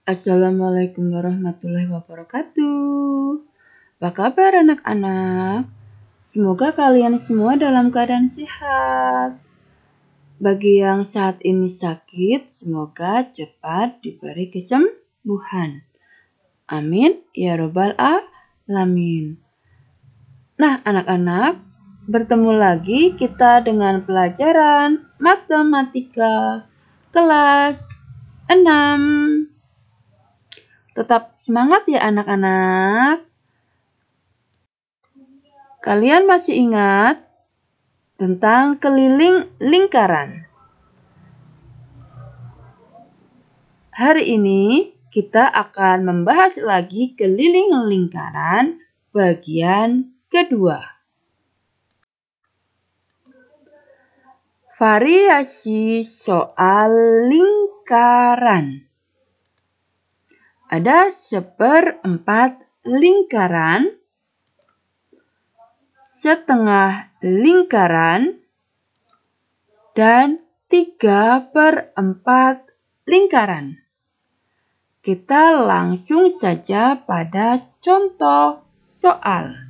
Assalamualaikum warahmatullahi wabarakatuh. Apa kabar anak-anak? Semoga kalian semua dalam keadaan sehat. Bagi yang saat ini sakit, semoga cepat diberi kesembuhan. Amin ya robbal alamin. Nah anak-anak, bertemu lagi kita dengan pelajaran matematika kelas 6. Tetap semangat ya anak-anak. Kalian masih ingat tentang keliling lingkaran? Hari ini kita akan membahas lagi keliling lingkaran bagian kedua. Variasi soal lingkaran. Ada 1/4 lingkaran, setengah lingkaran, dan 3/4 lingkaran. Kita langsung saja pada contoh soal.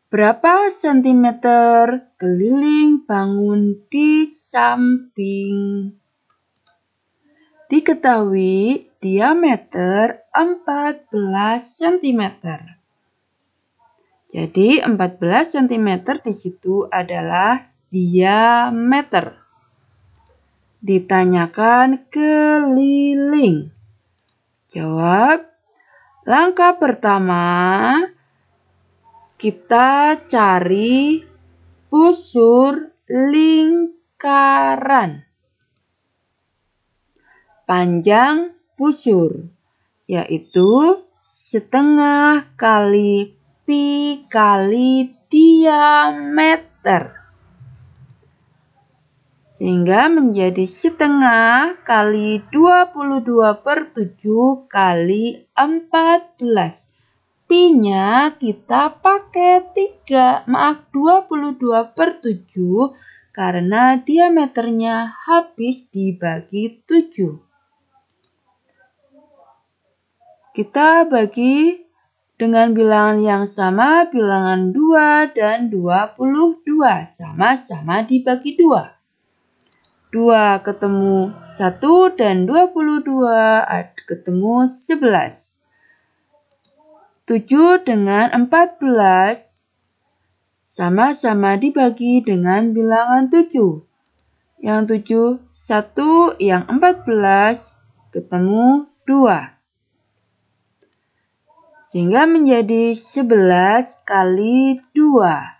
Berapa sentimeter keliling bangun di samping? Diketahui diameter 14 cm. Jadi 14 cm di situ adalah diameter. Ditanyakan keliling. Jawab. Langkah pertama, kita cari busur lingkaran. Panjang busur, yaitu setengah kali pi kali diameter. Sehingga menjadi setengah kali 22/7 kali 14. Pi-nya kita pakai 22/7 karena diameternya habis dibagi 7. Kita bagi dengan bilangan yang sama, bilangan 2 dan 22. Sama-sama dibagi 2. 2 ketemu 1 dan 22 ketemu 11. 7 dengan 14 sama-sama dibagi dengan bilangan 7. Yang 7, 1, yang 14 ketemu 2. Sehingga menjadi 11 kali 2.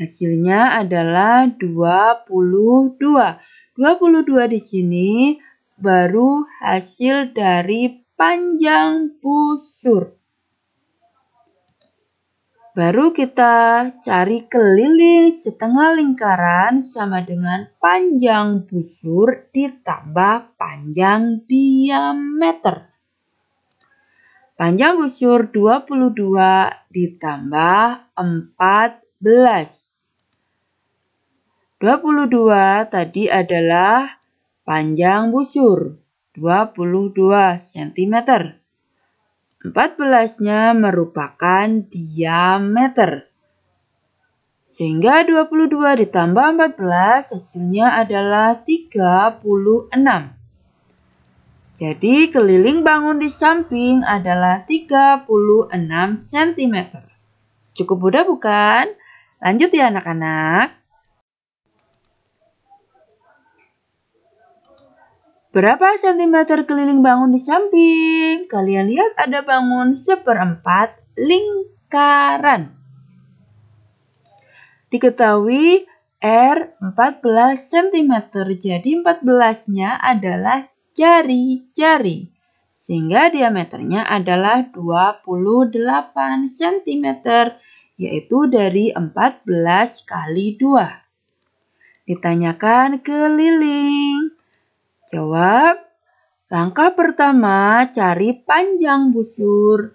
Hasilnya adalah 22. 22 di sini baru hasil dari panjang busur. Baru kita cari keliling setengah lingkaran sama dengan panjang busur ditambah panjang diameter. Panjang busur 22 ditambah 14. 22 tadi adalah panjang busur 22 cm. 14-nya merupakan diameter. Sehingga 22 ditambah 14 hasilnya adalah 36. Jadi keliling bangun di samping adalah 36 cm. Cukup mudah bukan? Lanjut ya anak-anak. Berapa sentimeter keliling bangun di samping? Kalian lihat ada bangun 1/4 lingkaran. Diketahui R 14 cm. Jadi 14-nya adalah jari-jari. Sehingga diameternya adalah 28 cm. Yaitu dari 14 kali 2. Ditanyakan keliling. Jawab, langkah pertama cari panjang busur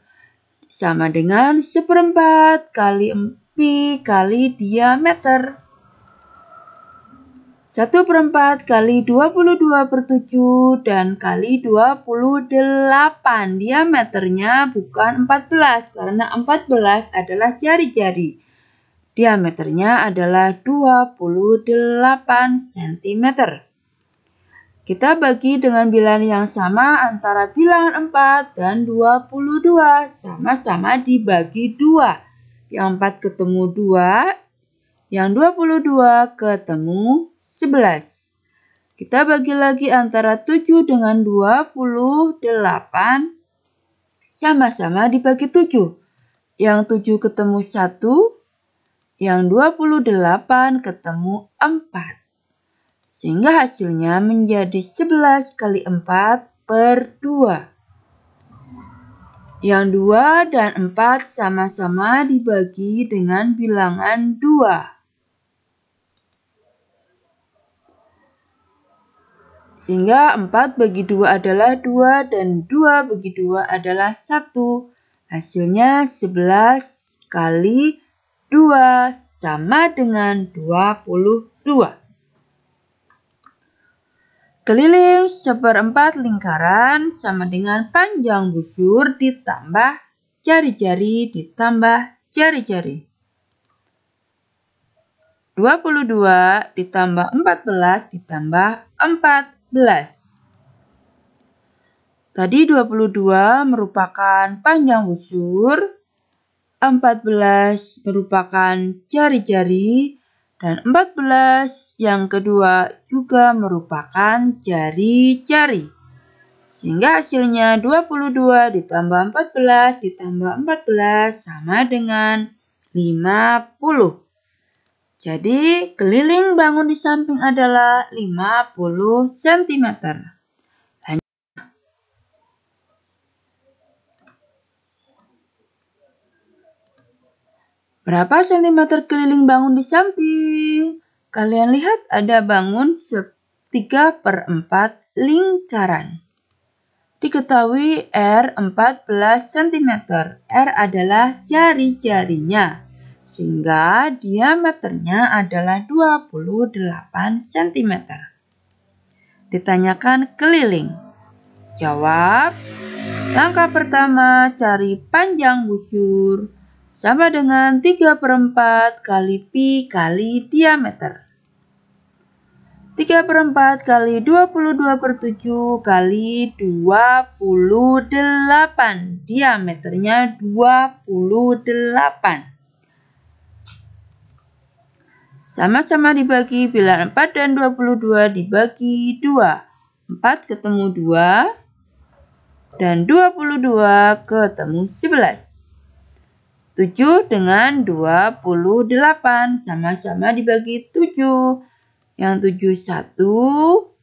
sama dengan 1/4 kali pi kali diameter. 1/4 kali 22/7 dan kali 28. Diameternya bukan 14 karena 14 adalah jari-jari. Diameternya adalah 28 cm. Kita bagi dengan bilangan yang sama antara bilangan 4 dan 22. Sama-sama dibagi 2. Yang 4 ketemu 2. Yang 22 ketemu 11. Kita bagi lagi antara 7 dengan 28. Sama-sama dibagi 7. Yang 7 ketemu 1. Yang 28 ketemu 4. Sehingga hasilnya menjadi 11 kali 4/2. Yang 2 dan 4 sama-sama dibagi dengan bilangan 2. Sehingga 4 bagi 2 adalah 2 dan 2 bagi 2 adalah 1. Hasilnya 11 kali 2 sama dengan 22. Keliling 1/4 lingkaran sama dengan panjang busur ditambah jari-jari ditambah jari-jari. 22 ditambah 14 ditambah 14. Tadi 22 merupakan panjang busur, 14 merupakan jari-jari, dan 14 yang kedua juga merupakan jari-jari. Sehingga hasilnya 22 ditambah 14 ditambah 14 sama dengan 50. Jadi, keliling bangun di samping adalah 50 cm. Berapa sentimeter keliling bangun di samping? Kalian lihat ada bangun 3/4 lingkaran. Diketahui R 14 cm. R adalah jari-jarinya. Sehingga diameternya adalah 28 cm. Ditanyakan keliling. Jawab. Langkah pertama, cari panjang busur. Sama dengan 3/4 kali pi kali diameter. 3/4 kali 22/7 kali 28. Diameternya 28. Sama-sama dibagi bilangan 4 dan 22 dibagi 2. 4 ketemu 2 dan 22 ketemu 11. 7 dengan 28 sama-sama dibagi 7. Yang 7 1,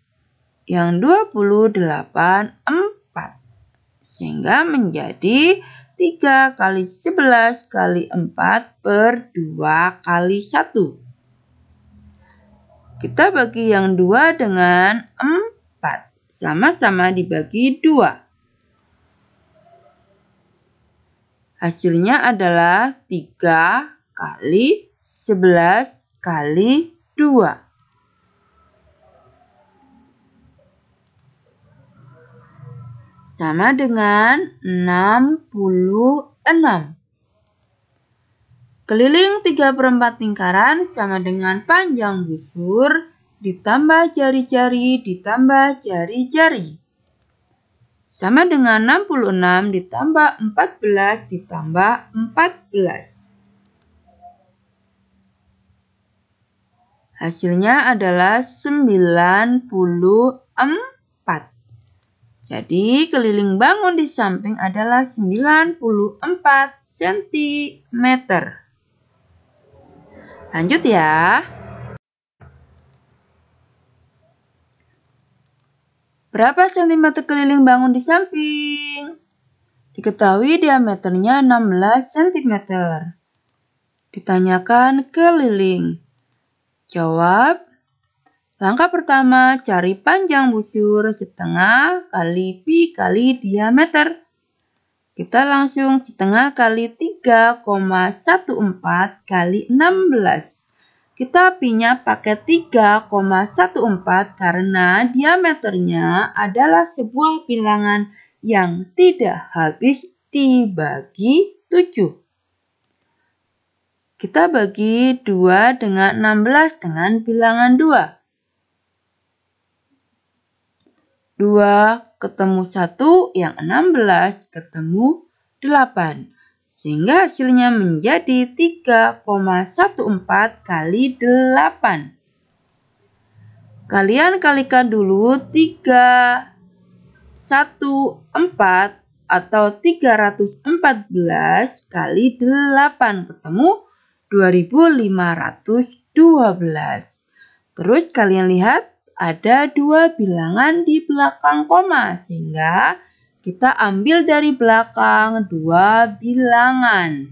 yang 28 4. Sehingga menjadi 3 kali 11 kali 4/2 kali 1. Kita bagi yang 2 dengan 4. Sama-sama dibagi 2. Hasilnya adalah 3 kali 11 kali 2. Sama dengan 66. Keliling 3/4 lingkaran sama dengan panjang busur ditambah jari-jari ditambah jari-jari. Sama dengan 66 ditambah 14 ditambah 14. Hasilnya adalah 94. Jadi keliling bangun di samping adalah 94 cm. Lanjut ya. Berapa sentimeter keliling bangun di samping? Diketahui diameternya 16 cm. Ditanyakan keliling. Jawab. Langkah pertama, cari panjang busur setengah kali pi kali diameter. Kita langsung setengah kali 3,14 kali 16. Kita pi-nya pakai 3,14 karena diameternya adalah sebuah bilangan yang tidak habis dibagi 7. Kita bagi 2 dengan 16 dengan bilangan 2. 2 ketemu 1 yang 16 ketemu 8. Sehingga hasilnya menjadi 3,14 kali 8. Kalian kalikan dulu 314 atau 314 kali 8 ketemu 2512. Terus kalian lihat ada 2 bilangan di belakang koma sehingga kita ambil dari belakang 2 bilangan.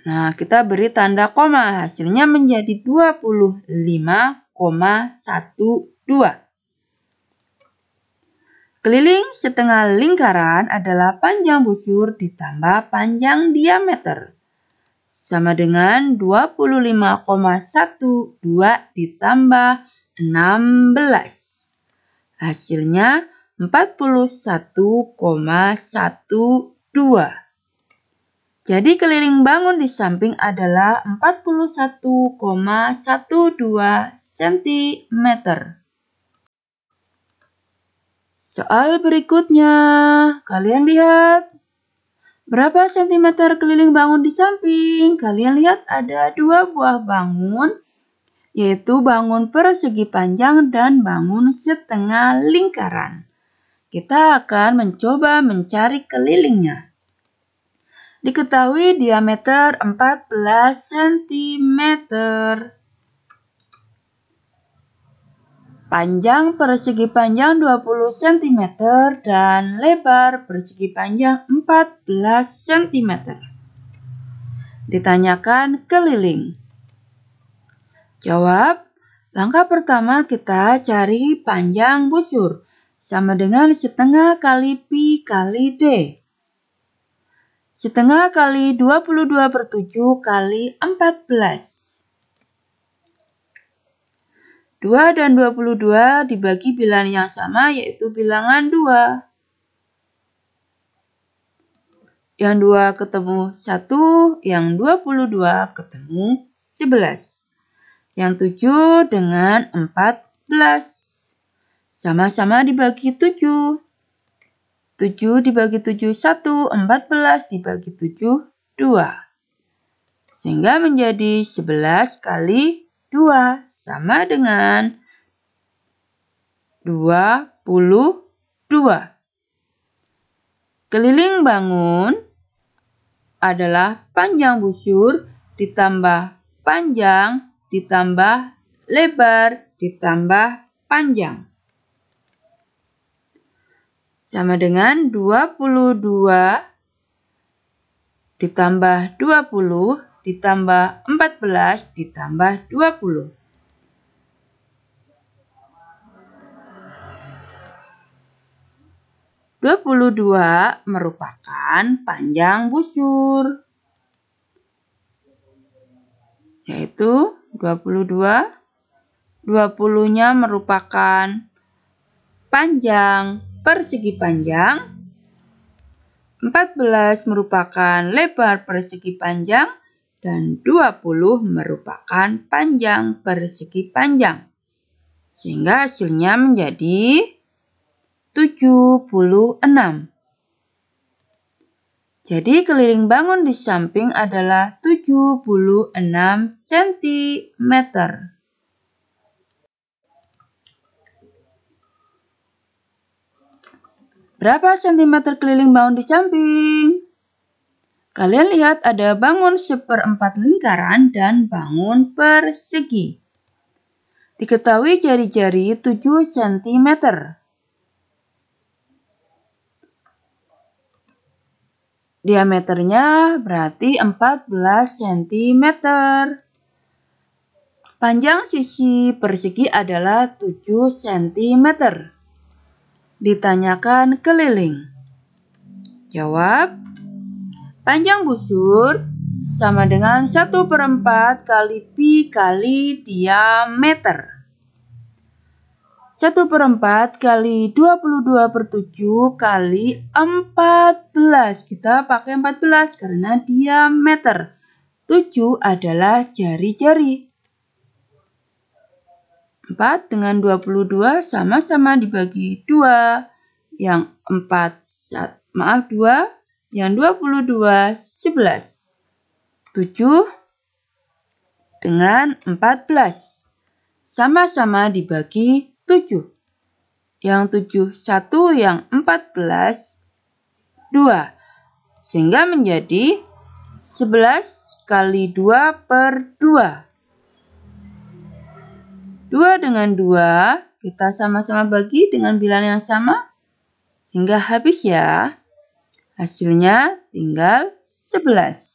Nah, kita beri tanda koma. Hasilnya menjadi 25,12. Keliling setengah lingkaran adalah panjang busur ditambah panjang diameter. Sama dengan 25,12 ditambah 16. Hasilnya 41,12. Jadi keliling bangun di samping adalah 41,12 cm. Soal berikutnya, kalian lihat berapa sentimeter keliling bangun di samping? Kalian lihat ada 2 buah bangun, yaitu bangun persegi panjang dan bangun setengah lingkaran. Kita akan mencoba mencari kelilingnya. Diketahui diameter 14 cm. Panjang persegi panjang 20 cm dan lebar persegi panjang 14 cm. Ditanyakan keliling. Jawab, langkah pertama kita cari panjang busur. Sama dengan setengah kali pi kali D. Setengah kali 22/7 kali 14. 2 dan 22 dibagi bilangan yang sama yaitu bilangan 2. Yang 2 ketemu 1, yang 22 ketemu 11. Yang 7 dengan 14. Sama-sama dibagi 7. 7 dibagi 7, 1. 14 dibagi 7, 2. Sehingga menjadi 11 kali 2 sama dengan 22. Keliling bangun adalah panjang busur ditambah panjang ditambah lebar ditambah panjang. Sama dengan 22 ditambah 20 ditambah 14 ditambah 20. 22 merupakan panjang busur. Yaitu 22. 20-nya merupakan panjang persegi panjang. 14 merupakan lebar persegi panjang. Dan 20 merupakan panjang persegi panjang. Sehingga hasilnya menjadi 76. Jadi keliling bangun di samping adalah 76 cm. Berapa sentimeter keliling bangun di samping? Kalian lihat ada bangun 1/4 lingkaran dan bangun persegi. Diketahui jari-jari 7 cm. Diameternya berarti 14 cm. Panjang sisi persegi adalah 7 cm. Ditanyakan keliling. Jawab, panjang busur sama dengan 1/4 kali pi kali diameter. 1/4 kali 22/7 kali 14. Kita pakai 14 karena diameter. 7 adalah jari-jari. 4 dengan 22 sama-sama dibagi 2. Yang 2, yang 22 11. 7 dengan 14 sama-sama dibagi 7. Yang 7 1, yang 14 2. Sehingga menjadi 11 kali 2/2. 2 dengan 2 kita sama-sama bagi dengan bilangan yang sama sehingga habis ya. Hasilnya tinggal 11.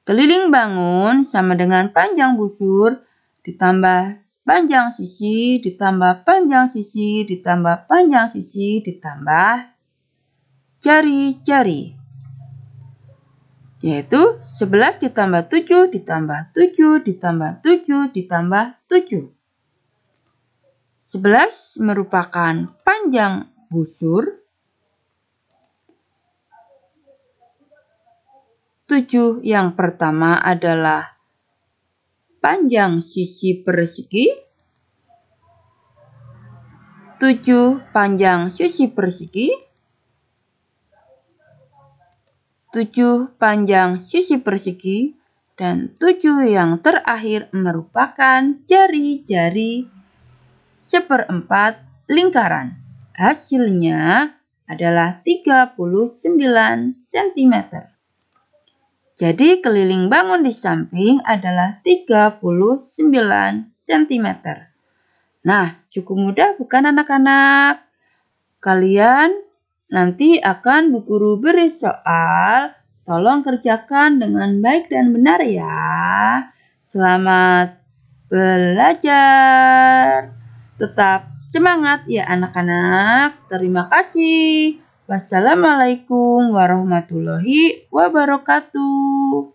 Keliling bangun sama dengan panjang busur ditambah panjang sisi, ditambah panjang sisi, ditambah panjang sisi, ditambah jari-jari. Yaitu 11 ditambah 7, ditambah 7, ditambah 7, ditambah 7. 11 merupakan panjang busur. 7 yang pertama adalah panjang sisi persegi. 7 panjang sisi persegi. 7 panjang sisi persegi. Dan 7 yang terakhir merupakan jari-jari 1/4 lingkaran. Hasilnya adalah 39 cm. Jadi keliling bangun di samping adalah 39 cm. Nah, cukup mudah bukan anak-anak? Kalian nanti akan Bu Guru beri soal, tolong kerjakan dengan baik dan benar ya. Selamat belajar. Tetap semangat ya anak-anak. Terima kasih. Wassalamualaikum warahmatullahi wabarakatuh.